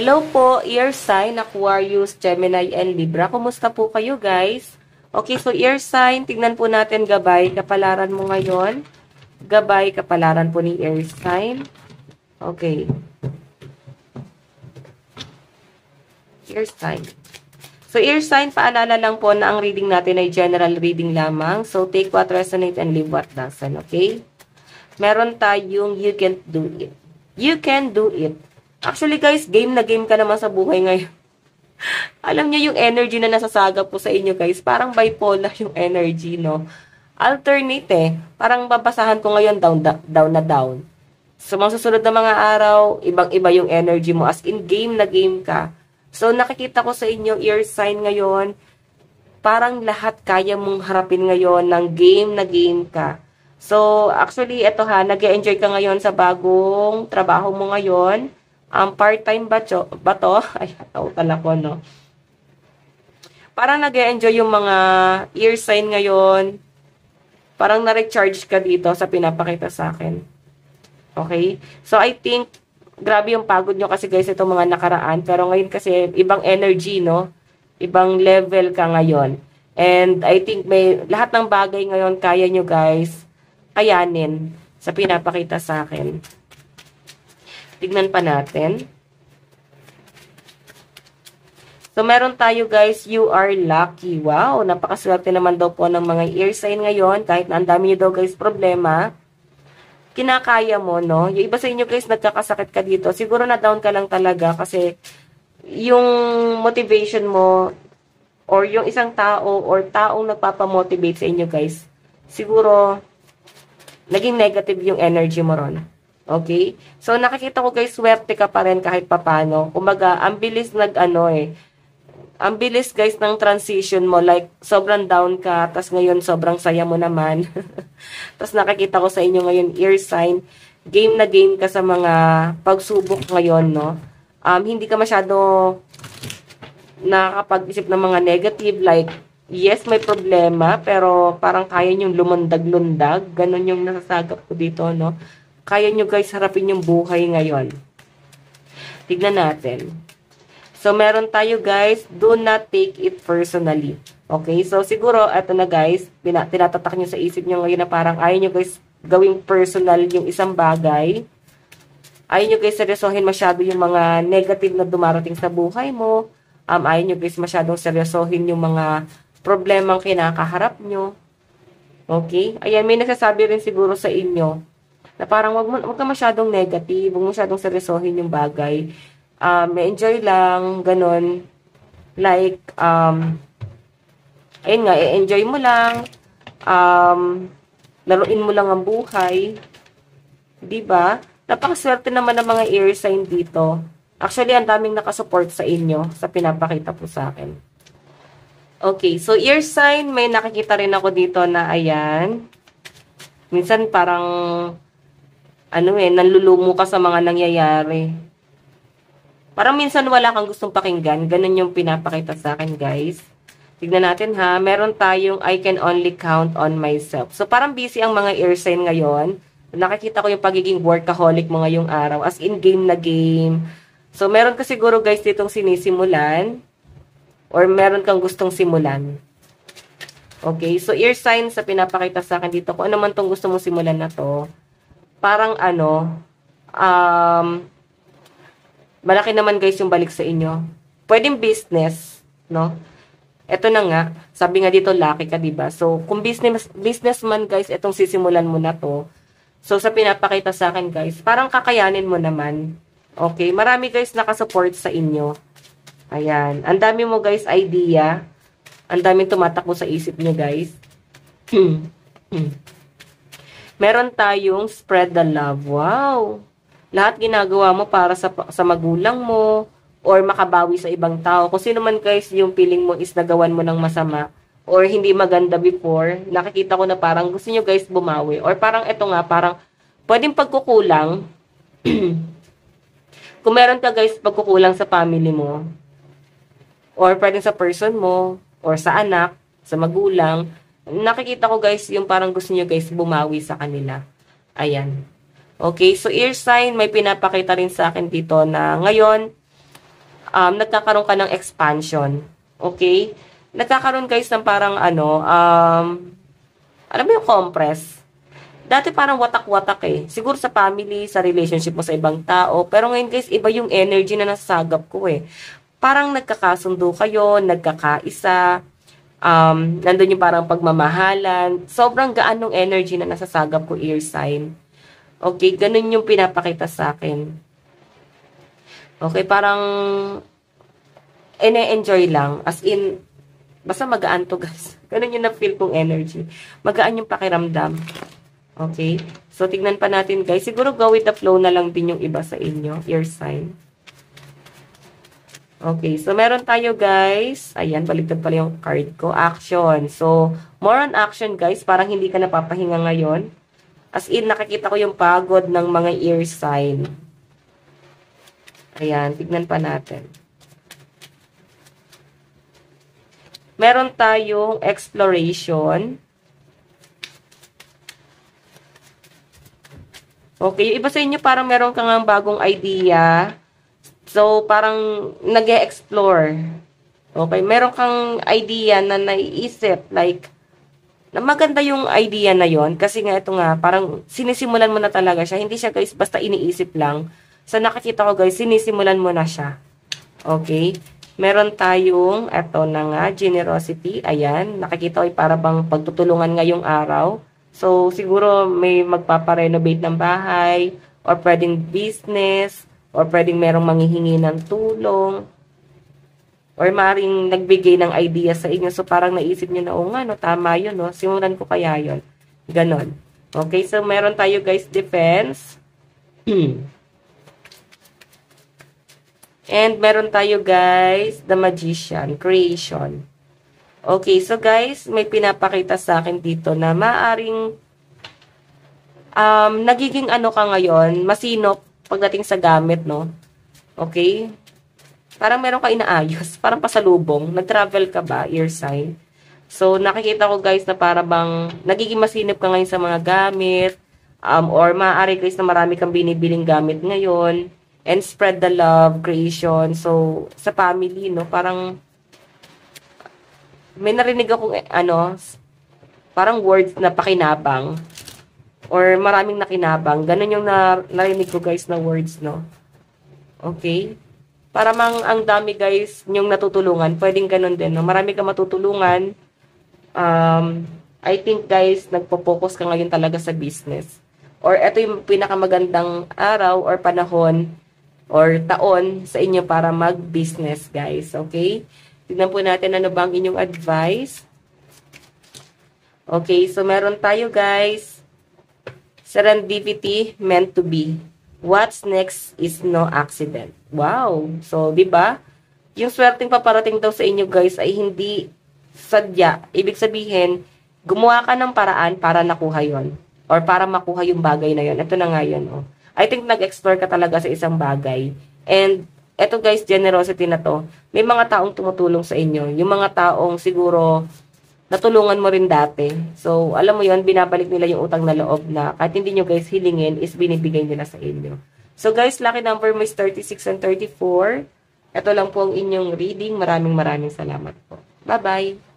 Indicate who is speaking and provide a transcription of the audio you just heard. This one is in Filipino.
Speaker 1: Hello po, ear sign, Aquarius, Gemini, and Libra. Kumusta po kayo, guys? Okay, so ear sign, tignan po natin gabay, kapalaran mo ngayon. Gabay, kapalaran po ni ear sign. Okay. Ear sign. So, ear sign, paalala lang po na ang reading natin ay general reading lamang. So, take what resonate and leave what doesn't, okay? Meron tayong you can do it. You can do it. Actually, guys, game na game ka naman sa buhay ngayon. Alam niyo yung energy na nasasagap po sa inyo, guys. Parang bipolar yung energy, no? Alternate, eh. Parang babasahan ko ngayon down na down. So, mga susunod na mga araw, ibang-iba yung energy mo. As in, game na game ka. So, nakikita ko sa inyo, ear sign ngayon, parang lahat kaya mong harapin ngayon ng game na game ka. So, actually, eto ha, nag-e-enjoy ka ngayon sa bagong trabaho mo ngayon. Part-time ba to? Ay, tawag ko, no? Parang nag-e-enjoy yung mga ear sign ngayon. Parang na-recharge ka dito sa pinapakita sa akin. Okay? So, I think, grabe yung pagod nyo kasi guys, itong mga nakaraan. Pero ngayon kasi, ibang energy, no? Ibang level ka ngayon. And I think lahat ng bagay ngayon, kaya nyo guys, kayanin sa pinapakita sa akin. Tignan pa natin. So, meron tayo guys, you are lucky. Wow, napakaswerte naman daw po ng mga ear sign ngayon. Kahit na ang dami nyo daw guys problema, kinakaya mo, no? Yung iba sa inyo guys, nagkakasakit ka dito. Siguro na down ka lang talaga kasi yung motivation mo or yung isang tao or taong nagpapamotivate sa inyo guys, siguro naging negative yung energy mo ron. Okay? So, nakikita ko guys, swerte ka pa rin kahit papano. Kumbaga, ang bilis ang bilis guys ng transition mo. Like, sobrang down ka, tas ngayon sobrang saya mo naman. Tas nakikita ko sa inyo ngayon, ear sign, game na game ka sa mga pagsubok ngayon, no? Hindi ka masyado nakakapag-isip ng mga negative, like, yes, may problema, pero parang kaya nyong lumundag-lundag. Ganon yung nasasagap ko dito, no? Kaya nyo guys harapin yung buhay ngayon. Tignan natin. So, meron tayo guys, do not take it personally. Okay? So, siguro, eto na guys, tinatatak nyo sa isip nyo ngayon na parang ayaw nyo guys gawing personal yung isang bagay. Ayaw nyo guys seryosohin masyado yung mga negative na dumarating sa buhay mo. Ayaw nyo guys masyadong seryosohin yung mga problemang kinakaharap nyo. Okay? Ayan, may nagsasabi rin siguro sa inyo na parang wag ka masyadong negative, wag masyadong seryosohin yung bagay. Enjoy lang, ganun. Like, ayun nga, enjoy mo lang. Laruin mo lang ang buhay. Diba? Napakaswerte naman ng mga ear sign dito. Actually, ang daming nakasupport sa inyo sa pinapakita po sa akin. Okay, so ear sign, may nakikita rin ako dito na ayan. Minsan parang nanlulumo ka sa mga nangyayari. Parang minsan wala kang gustong pakinggan. Ganun yung pinapakita sa akin, guys. Tignan natin ha. Meron tayong I can only count on myself. So, parang busy ang mga ear sign ngayon. Nakikita ko yung pagiging workaholic mo ngayong araw. As in, game na game. So, meron ka siguro, guys, ditong sinisimulan. Or meron kang gustong simulan. Okay? So, ear sign sa pinapakita sa akin dito. Kung ano man tong gusto mong simulan na to, parang malaki naman guys yung balik sa inyo. Pwedeng business, no? Ito na nga, sabi nga dito, lucky ka, diba? So, kung businessman guys, itong sisimulan mo na to. So, sa pinapakita sa akin guys, parang kakayanin mo naman. Okay? Marami guys nakasupport sa inyo. Ayan. Ang dami mo guys idea. Ang daming tumatakbo sa isip nyo guys. Meron tayong spread the love. Wow! Lahat ginagawa mo para sa magulang mo or makabawi sa ibang tao. Kung sino man guys yung feeling mo is nagawan mo ng masama or hindi maganda before, nakikita ko na parang gusto nyo guys bumawi. Or parang eto nga, parang pwedeng pagkukulang. Kung meron ka guys pagkukulang sa family mo or pwedeng sa person mo or sa anak, sa magulang, nakikita ko guys, yung parang gusto nyo guys bumawi sa kanila. Ayan. Okay, so ear sign, may pinapakita rin sa akin dito na ngayon, nagkakaroon ka ng expansion. Okay? Nagkakaroon guys ng parang alam mo yung compress. Dati parang watak-watak eh. Siguro sa family, sa relationship mo sa ibang tao. Pero ngayon guys, iba yung energy na nasasagap ko eh. Parang nagkakasundo kayo, nagkakaisa, nandun yung parang pagmamahalan. Sobrang gaan ng energy na nasasagap ko, ear sign. Okay, ganun yung pinapakita sa akin. Okay, parang ene-enjoy lang. As in, basta magaan to guys. Ganun yung na-feel kong energy. Magaan yung pakiramdam. Okay? So, tignan pa natin guys. Siguro go with the flow na lang din yung iba sa inyo. Ear sign. Okay. So, meron tayo guys. Ayan, baligtad pala yung card ko. Action. So, more on action guys. Parang hindi ka napapahinga ngayon. As in, nakikita ko yung pagod ng mga ear sign. Ayan, tignan pa natin. Meron tayong exploration. Okay, yung iba sa inyo parang meron kang bagong idea. So, parang nag-e-explore. Okay, meron kang idea na naiisip. Like, na maganda yung idea na yon kasi nga ito nga, parang sinisimulan mo na talaga siya. Hindi siya guys basta iniisip lang. So, nakikita ko guys, sinisimulan mo na siya. Okay, meron tayong, eto na nga, generosity. Ayan, nakikita ko para bang pagtutulungan ngayong araw. So, siguro may magpaparenovate ng bahay, or pwedeng business, or pwedeng merong manghihingi ng tulong, or maring nagbigay ng idea sa inyo. So, parang naisip nyo na, oh nga, no, tama yun, no? Simulan ko kaya yun. Ganon. Okay, so meron tayo guys, defense. And meron tayo guys, the magician, creation. Okay, so guys, may pinapakita sa akin dito na maaring nagiging ano ka ngayon, masinop pagdating sa gamit, no? Okay? Parang meron ka inaayos, parang pasalubong. Nag-travel ka ba, ear sign? So, nakikita ko guys na para bang nagiging masinop ka ngayon sa mga gamit, or maaari guys na marami kang binibiling gamit ngayon, and spread the love, creation. So, sa family, no? Parang may narinig akong parang words na pakinabang or maraming nakinabang. Ganun yung narinig ko guys na words, no? Okay? Para mang ang dami guys yung natutulungan. Pwedeng ganun din, no? Marami ka matutulungan. I think guys, nagpo-focus ka ngayon talaga sa business. Or ito yung pinakamagandang araw or panahon or taon sa inyo para mag-business guys. Okay? Tignan po natin ano bang inyong advice. Okay, so meron tayo guys. Serendipity meant to be. What's next is no accident. Wow. So, 'di ba? Yung swerteng paparating daw sa inyo guys ay hindi sadya. Ibig sabihin, gumawa ka ng paraan para nakuha 'yon or para makuha yung bagay na 'yon. Ito na nga 'yon, oh. I think nag-explore ka talaga sa isang bagay. And eto guys, generosity na to, may mga taong tumutulong sa inyo. Yung mga taong siguro natulungan mo rin dati. So, alam mo yon, binabalik nila yung utang na loob na kahit hindi nyo guys hilingin, is binibigay nila sa inyo. So guys, lucky number mo is 36 and 34. Ito lang po ang inyong reading. Maraming salamat po. Bye-bye!